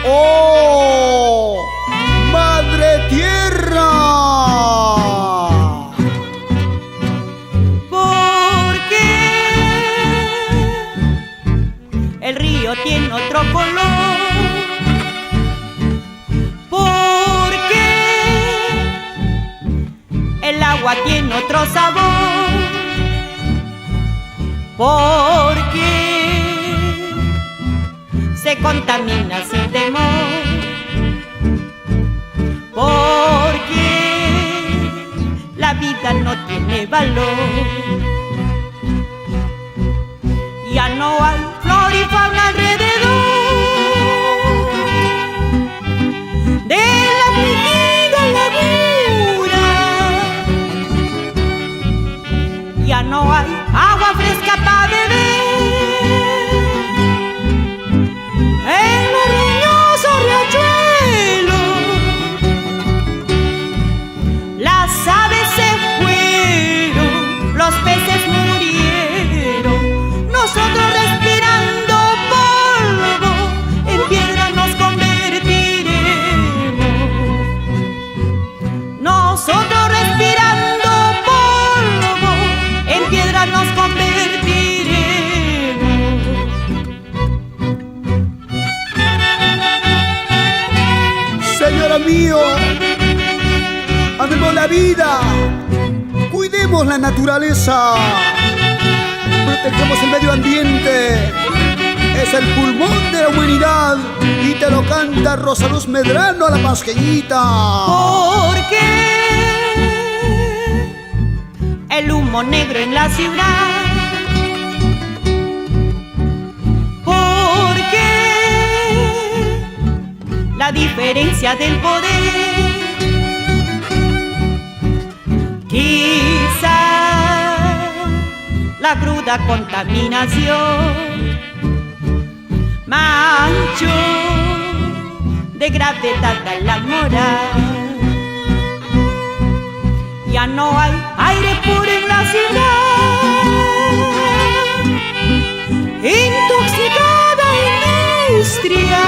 ¡Oh, Madre Tierra! Porque el río tiene otro color, porque el agua tiene otro sabor, porque se contamina sin temor, porque la vida no tiene valor. Ya no hay flor y fauna alrededor de la afligida laguna. Ya no hay agua fresca para beber en los riñosos riachuelos. Las aves se fueron, los peces murieron, nosotros respirando polvo, en piedra nos convertiremos. Nosotros respirando polvo, en piedra nos convertiremos. Señora mío, amemos la vida, cuidemos la naturaleza, protejamos el medio ambiente, es el pulmón de la humanidad y te lo canta Rosa Luz Medrano a la pasqueñita. Porque el humo negro en la ciudad, porque la diferencia del poder, quizá la cruda contaminación manchó de gravedad a la moral. Ya no hay aire puro en la ciudad, intoxicada industria.